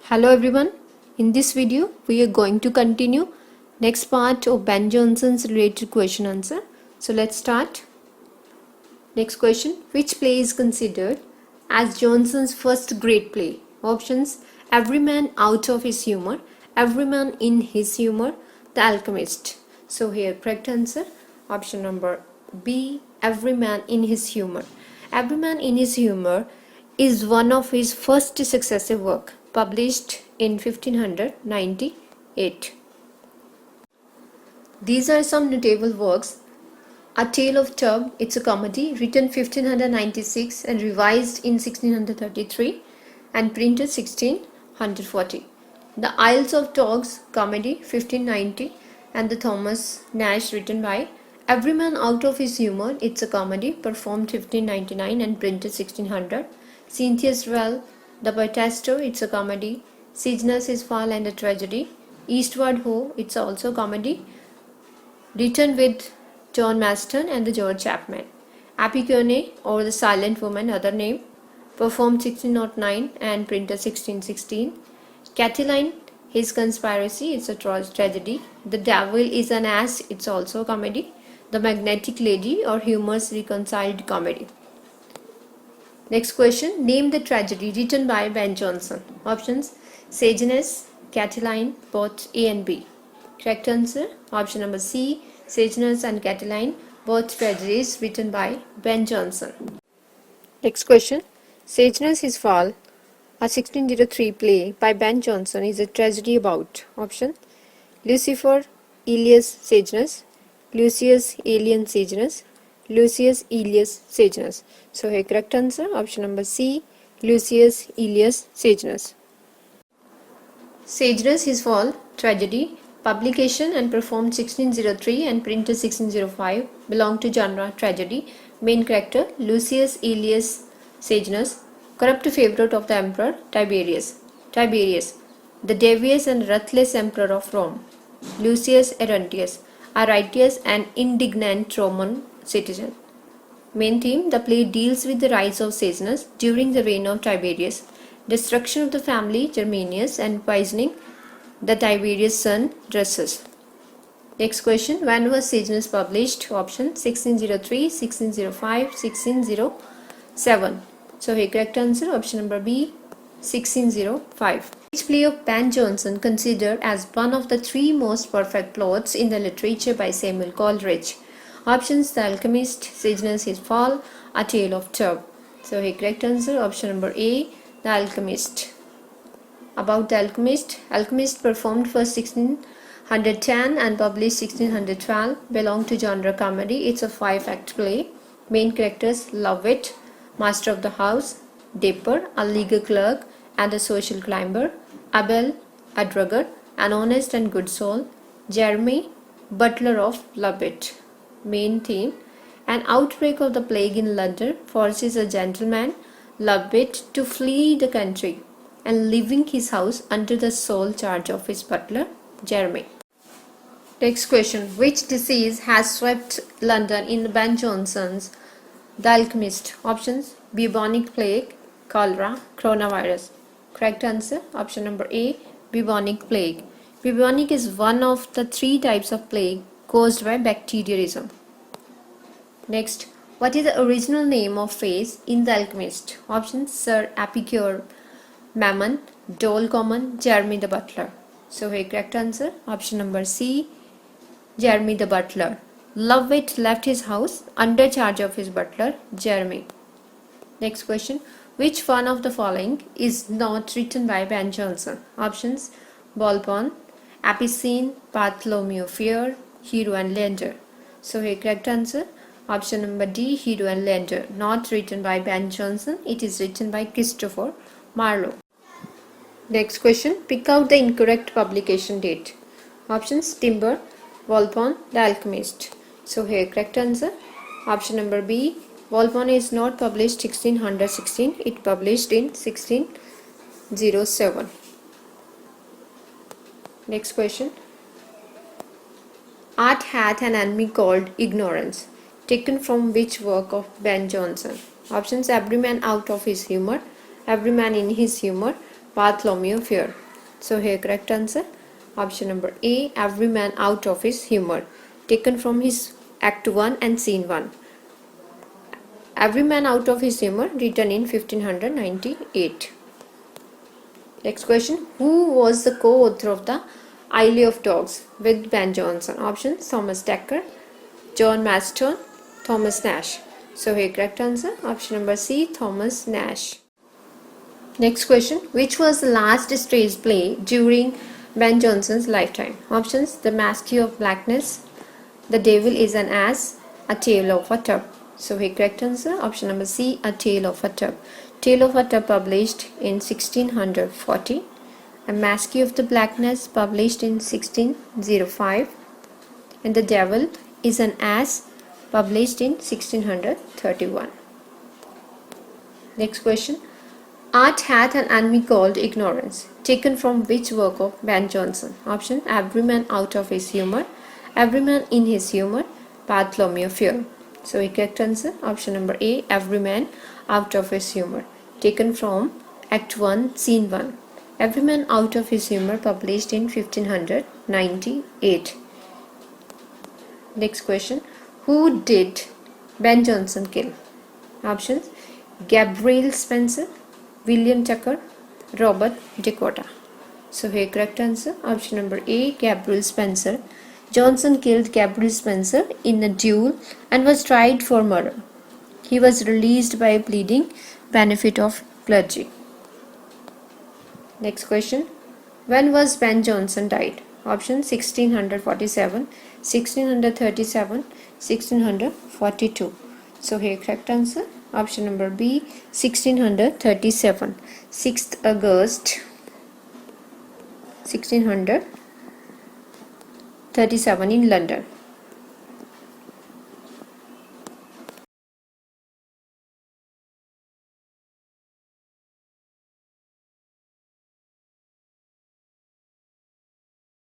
Hello everyone. In this video, we are going to continue next part of Ben Jonson's related question answer. So let's start. Next question. Which play is considered as Jonson's first great play? Options: Every Man Out of His Humor, Every Man in His Humor, The Alchemist. So here correct answer option number B, Every Man in His Humor. Every Man in His Humor is one of his first successive work, published in 1598. These are some notable works. A Tale of Tub, it's a comedy, written 1596 and revised in 1633 and printed 1640. The Isles of Dogs, comedy, 1590, and the Thomas Nash, written by. Every Man Out of His Humor, it's a comedy, performed 1599 and printed 1600. Cynthia's Well, The Poetaster, it's a comedy. Sejanus, His Fall and a Tragedy. Eastward Ho, it's also a comedy, written with John Maston and the George Chapman. Apicone, or The Silent Woman, other name, performed 1609 and printed 1616. Catiline, His Conspiracy, it's a tragedy. The Devil is an Ass, it's also a comedy. The Magnetic Lady, or Humor's Reconciled Comedy. Next question. Name the tragedy written by Ben Jonson. Options: Sejanus, Catiline, both A and B. Correct answer option number C, Sejanus and Catiline, both tragedies written by Ben Jonson. Next question. Sejanus His Fall, a 1603 play by Ben Jonson, is a tragedy about. Option: Lucifer, Aelius Sejanus, Lucius Alien Sejanus, Lucius Aelius Sejanus. So here correct answer option number C, Lucius Aelius Sejanus. Sejanus His Fall, tragedy, publication and performed 1603 and printed 1605, belong to genre tragedy. Main character Lucius Aelius Sejanus, corrupt favorite of the emperor Tiberius, the devious and ruthless emperor of Rome. Lucius Arruntius, a righteous and indignant Roman citizen. Main theme: the play deals with the rise of Sejanus during the reign of Tiberius, destruction of the family Germanius, and poisoning the Tiberius' son Drusus. Next question. When was Sejanus published? Option: 1603, 1605, 1607. So here correct answer option number B, 1605. Which play of Ben Jonson considered as one of the three most perfect plots in the literature by Samuel Coleridge? Options: The Alchemist, Sejanus His Fall, A Tale of Tub. So here correct answer option number A, The Alchemist. About The Alchemist. Alchemist performed for 1610 and published 1612, belong to genre comedy. It's a 5-act play. Main characters: Lovett, master of the house; Dapper, a legal clerk and a social climber; Abel, a drugger, an honest and good soul; Jeremy, butler of Lovett. Main theme: an outbreak of the plague in London forces a gentleman, Lovett, to flee the country and leaving his house under the sole charge of his butler, Jeremy. Next question. Which disease has swept London in Ben Jonson's The Alchemist? Options: bubonic plague, cholera, coronavirus. Correct answer option number A, bubonic plague. Bubonic is one of the 3 types of plague caused by bacterialism. Next. What is the original name of Phase in The Alchemist? Options: Sir Epicure Mammon, Dol Common, Jeremy the Butler. So here correct answer option number C, Jeremy the Butler. Lovett left his house under charge of his butler, Jeremy. Next question. Which one of the following is not written by Ben Jonson? Options: Bolpon, Apicene, Bartholomew Fair, Hero and Leander. So here correct answer option number D, Hero and Leander. Not written by Ben Jonson. It is written by Christopher Marlowe. Next question. Pick out the incorrect publication date. Options: Timber, Volpone, The Alchemist. So here correct answer option number B, Volpone is not published 1616. It published in 1607. Next question. Art hath an enemy called ignorance, taken from which work of Ben Jonson? Options: Every Man Out of His Humor, Every Man in His Humor, Bartholomew Fair. So here correct answer option number A, Every Man Out of His Humor, taken from his Act 1 and Scene 1. Every Man Out of His Humor, written in 1598. Next question, who was the co-author of the Isle of Dogs with Ben Jonson? Options, Thomas Dekker, John Maston, Thomas Nash. So here correct answer option number C, Thomas Nash. Next question, which was the last stage play during Ben Jonson's lifetime? Options, The Mask of Blackness, The Devil is an Ass, A Tale of a Tub. So here correct answer option number C, A Tale of a Tub. Tale of a Tub published in 1640, A Mask of the Blackness published in 1605, and The Devil is an Ass published in 1631. Next question, Art hath an enemy called ignorance, taken from which work of Ben Jonson? Option, Every Man Out of His Humor, Every Man in His Humor, Bartholomew Fair. So the correct answer option number A, Every Man Out of His Humor, taken from Act 1, Scene 1. Every Man Out of His Humor published in 1598. Next question, who did Ben Jonson kill? Options, Gabriel Spencer, William Tucker, Robert Dakota. So here correct answer option number A, Gabriel Spencer. Jonson killed Gabriel Spencer in a duel and was tried for murder. He was released by pleading benefit of clergy. Next question, when was Ben Jonson died? Option 1647, 1637, 1642. So here correct answer option number B, 1637, 6th August 1637 in London.